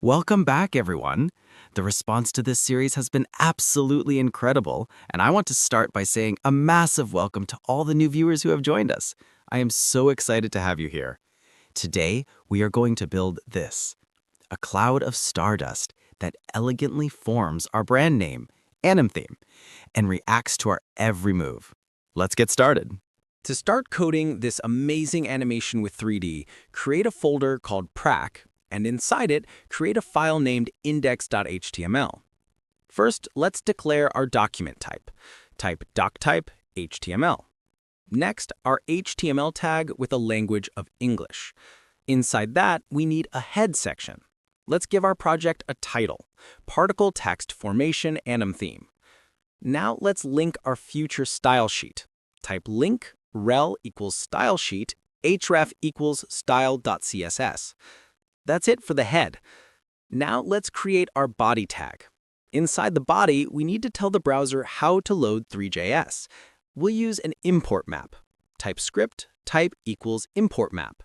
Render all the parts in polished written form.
Welcome back, everyone. The response to this series has been absolutely incredible, and I want to start by saying a massive welcome to all the new viewers who have joined us. I am so excited to have you here. Today, we are going to build this, a cloud of stardust that elegantly forms our brand name, AnimTheme, and reacts to our every move. Let's get started. To start coding this amazing animation with 3D, create a folder called prac, and inside it, create a file named index.html. First, let's declare our document type. Type doctype HTML. Next, our HTML tag with a language of English. Inside that, we need a head section. Let's give our project a title, Particle Text Formation AnimTheme. Now let's link our future style sheet. Type link rel equals style sheet, href equals style.css. That's it for the head. Now let's create our body tag. Inside the body, we need to tell the browser how to load Three.js. We'll use an import map. Type script type equals import map.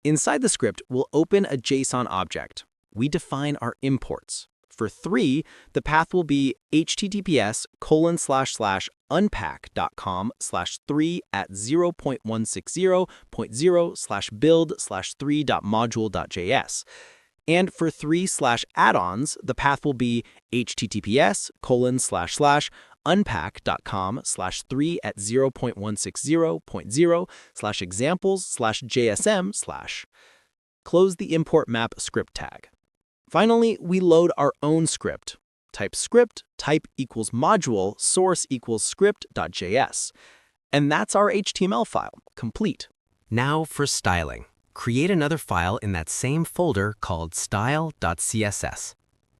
Inside the script, we'll open a JSON object. We define our imports. For 3, the path will be https://unpack.com/3@0.160.0/build/3.module.js. And for 3/add-ons, the path will be https://unpack.com/3@0.160.0/examples/jsm/. Close the import map script tag. Finally, we load our own script. Type script type equals module source equals script.js. And that's our HTML file, complete. Now for styling. Create another file in that same folder called style.css.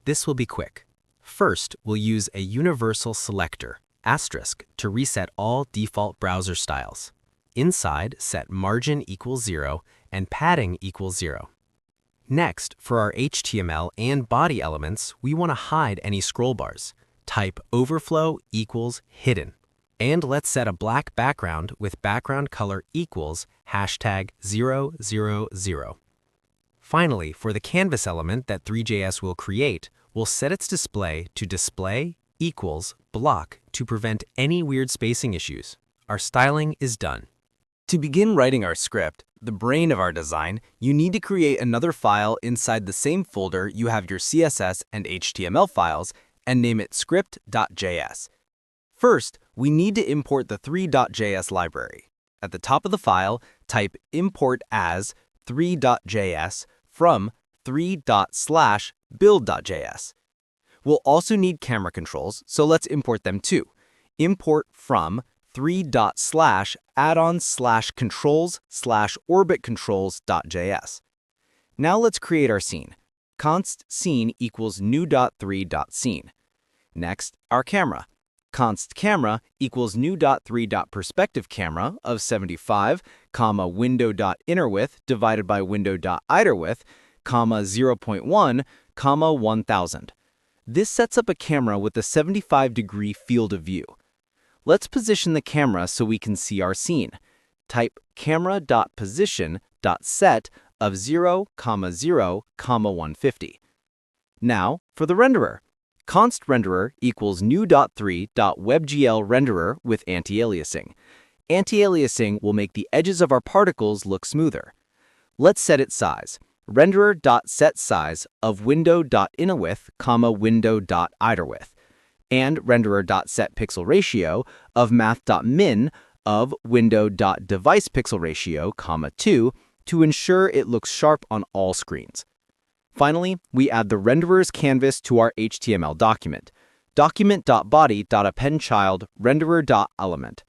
This will be quick. First, we'll use a universal selector, asterisk, to reset all default browser styles. Inside, set margin equals 0 and padding equals 0. Next, for our HTML and body elements, we want to hide any scroll bars. Type overflow equals hidden. And let's set a black background with background color equals #000. Finally, for the canvas element that Three.js will create, we'll set its display to display equals block to prevent any weird spacing issues. Our styling is done. To begin writing our script, the brain of our design, you need to create another file inside the same folder you have your CSS and HTML files and name it script.js. First, we need to import the Three.js library. At the top of the file, type import as Three.js from Three./build.js. We'll also need camera controls, so let's import them too. Import from Three./add-on/controls/orbit-controls.js. Now let's create our scene. Const scene equals new.3.scene. Next, our camera. Const camera equals new.3.perspective camera of 75, window.innerWidth divided by window.outerWidth, 0.1, 1000. This sets up a camera with a 75-degree field of view. Let's position the camera so we can see our scene. Type camera.position.set of 0, 0, 150. Now for the renderer. Const renderer equals new.3.webgl renderer with anti-aliasing. Anti-aliasing will make the edges of our particles look smoother. Let's set its size. Renderer.setSize of window.innerWidth, window.outerWidth. And renderer.setPixelRatio of math.min of window.devicePixelRatio, 2 to ensure it looks sharp on all screens. Finally, we add the renderer's canvas to our HTML document. Document.body.appendChild renderer.element.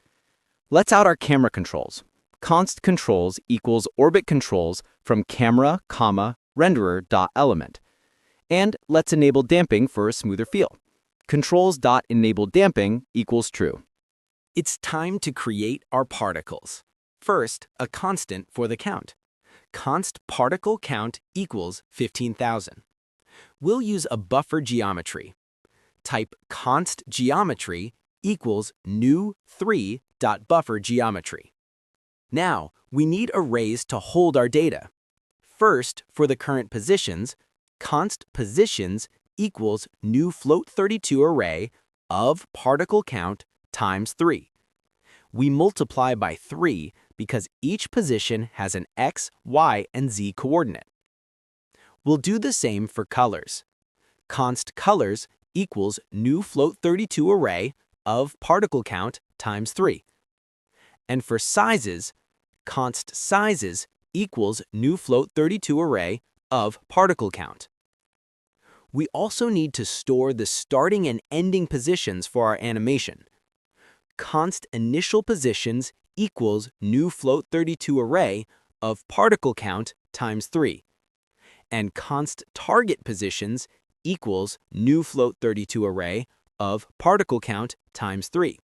Let's out our camera controls. Const controls equals orbit controls from camera, renderer.element. And let's enable damping for a smoother feel. Controls.enableDamping equals true. It's time to create our particles. First, a constant for the count. Const particle count equals 15,000. We'll use a BufferGeometry. Type const geometry equals new 3.bufferGeometry. Now, we need arrays to hold our data. First, for the current positions, const positions equals new float32 array of particle count times 3. We multiply by 3 because each position has an x, y, and z coordinate. We'll do the same for colors. Const colors equals new float32 array of particle count times 3. And for sizes, const sizes equals new float32 array of particle count. We also need to store the starting and ending positions for our animation. Const initial positions equals new float32 array of particle count times 3. And const target positions equals new float32 array of particle count times 3.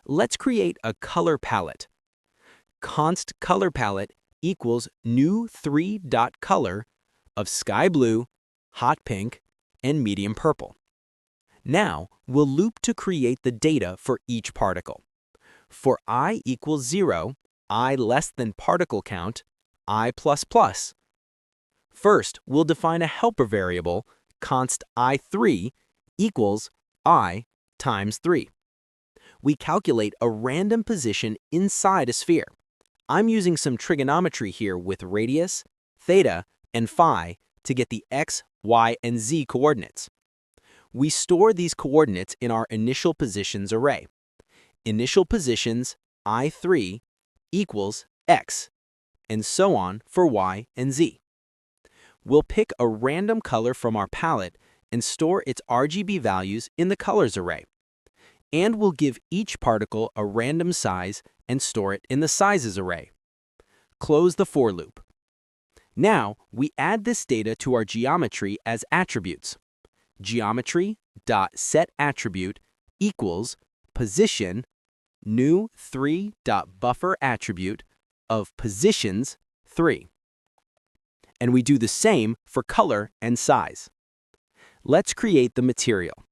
Let's create a color palette. Const color palette equals new 3.color of sky blue, hot pink, and medium purple. Now, we'll loop to create the data for each particle. For I equals 0, I less than particle count, I++. First, we'll define a helper variable, const I3 equals I times 3. We calculate a random position inside a sphere. I'm using some trigonometry here with radius, theta, and phi to get the x, y, and z coordinates. We store these coordinates in our initial positions array. Initial positions I3 equals x, and so on for y and z. We'll pick a random color from our palette and store its RGB values in the colors array. And we'll give each particle a random size and store it in the sizes array. Close the for loop. Now, we add this data to our geometry as attributes. Geometry.setAttribute equals position new 3.BufferAttribute of positions 3. And we do the same for color and size. Let's create the material.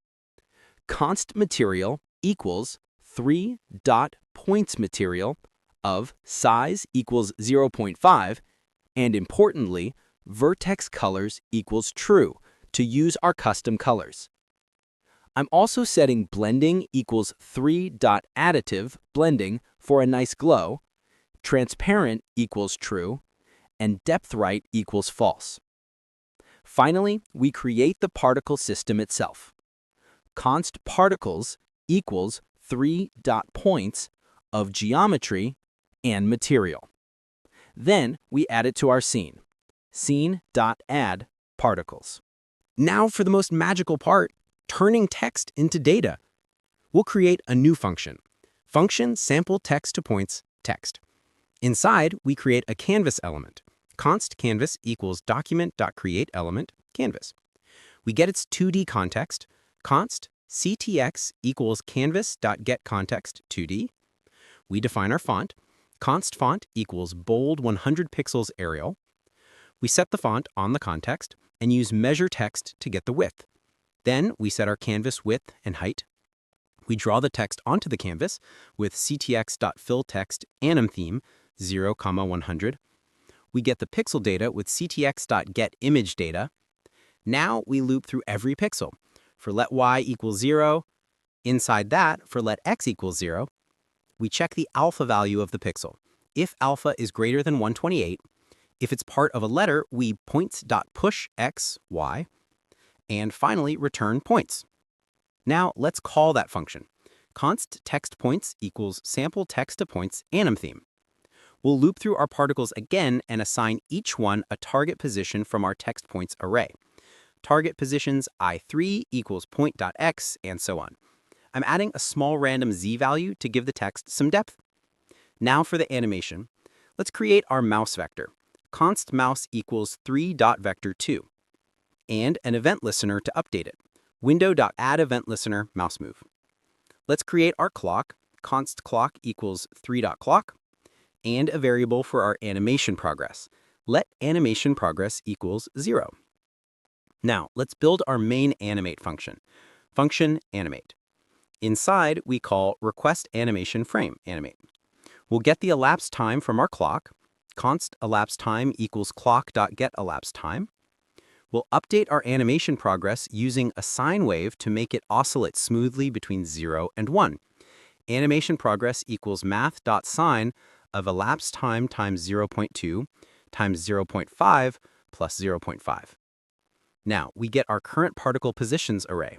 Const material equals 3.pointsMaterial of size equals 0.5, and importantly, vertex colors equals true to use our custom colors. I'm also setting blending equals 3.additive blending for a nice glow, transparent equals true, and depth right equals false. Finally, we create the particle system itself. Const particles equals 3.points of geometry and material. Then we add it to our scene. Scene.add particles. Now for the most magical part, turning text into data. We'll create a new function. Function sample text to points text. Inside, we create a canvas element. Const canvas equals document.createElement canvas. We get its 2D context. Const ctx equals canvas.getContext 2D. We define our font. Const font equals bold 100 pixels Arial. We set the font on the context and use measure text to get the width. Then we set our canvas width and height. We draw the text onto the canvas with ctx.fillText AnimTheme 0, 100. We get the pixel data with ctx.getImageData. Now we loop through every pixel. For let y equals 0, inside that, for let x equals 0, we check the alpha value of the pixel. If alpha is greater than 128, if it's part of a letter, we points.pushX, y, and finally return points. Now let's call that function. Const text points equals sample text to points AnimTheme. We'll loop through our particles again and assign each one a target position from our text points array. Target positions I3 equals point.x, and so on. I'm adding a small random z value to give the text some depth. Now for the animation. Let's create our mouse vector. Const mouse equals 3.vector2, and an event listener to update it. Window.addEventListener mouse move. Let's create our clock. Const clock equals 3.clock, and a variable for our animation progress. Let animation progress equals 0. Now, let's build our main animate function. Function animate. Inside, we call request animation frame animate. We'll get the elapsed time from our clock. Const elapsed time equals clock.getElapsed time. We'll update our animation progress using a sine wave to make it oscillate smoothly between 0 and 1. Animation progress equals math.sine of elapsed time times 0.2 times 0.5 plus 0.5. Now, we get our current particle positions array.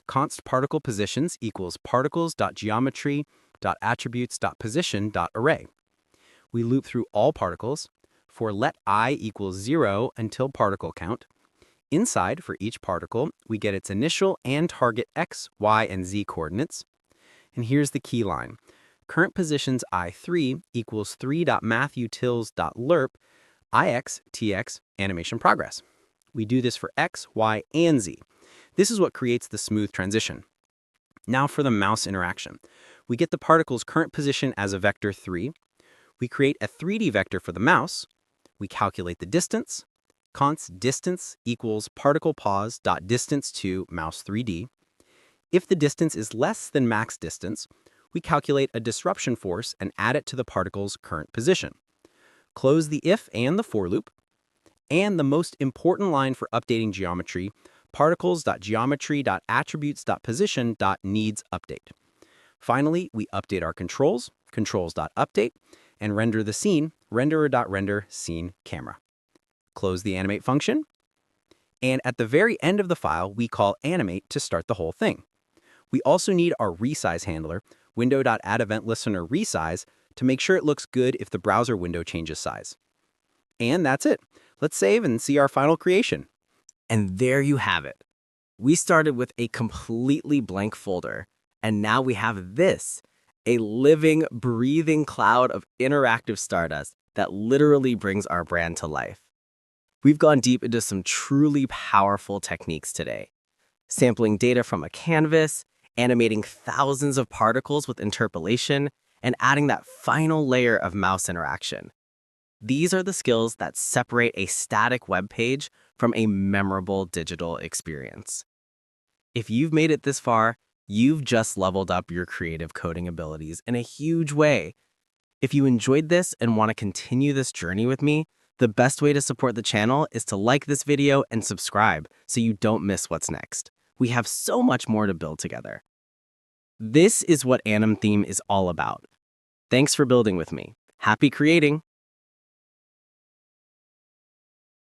Const particle positions equals particles.geometry.attributes.position.array. We loop through all particles for let I equals 0 until particle count. Inside, for each particle, we get its initial and target x, y, and z coordinates. And here's the key line. Current positions I3 equals 3.mathutils.lerp ix tx animation progress. We do this for x, y, and z. This is what creates the smooth transition. Now for the mouse interaction. We get the particle's current position as a vector 3. We create a 3D vector for the mouse. We calculate the distance. Const distance equals particle pause.distance to mouse 3D. If the distance is less than max distance, we calculate a disruption force and add it to the particle's current position. Close the if and the for loop. And the most important line for updating geometry, particles.geometry.attributes.position.needs_update. Finally, we update our controls, controls.update, and render the scene, renderer.render scene camera. Close the animate function. And at the very end of the file, we call animate to start the whole thing. We also need our resize handler, window.addEventListener resize, to make sure it looks good if the browser window changes size. And that's it. Let's save and see our final creation. And there you have it. We started with a completely blank folder, and now we have this, a living, breathing cloud of interactive stardust that literally brings our brand to life. We've gone deep into some truly powerful techniques today. Sampling data from a canvas, animating thousands of particles with interpolation, and adding that final layer of mouse interaction. These are the skills that separate a static web page from a memorable digital experience. If you've made it this far, you've just leveled up your creative coding abilities in a huge way. If you enjoyed this and want to continue this journey with me, the best way to support the channel is to like this video and subscribe so you don't miss what's next. We have so much more to build together. This is what AnimTheme is all about. Thanks for building with me. Happy creating!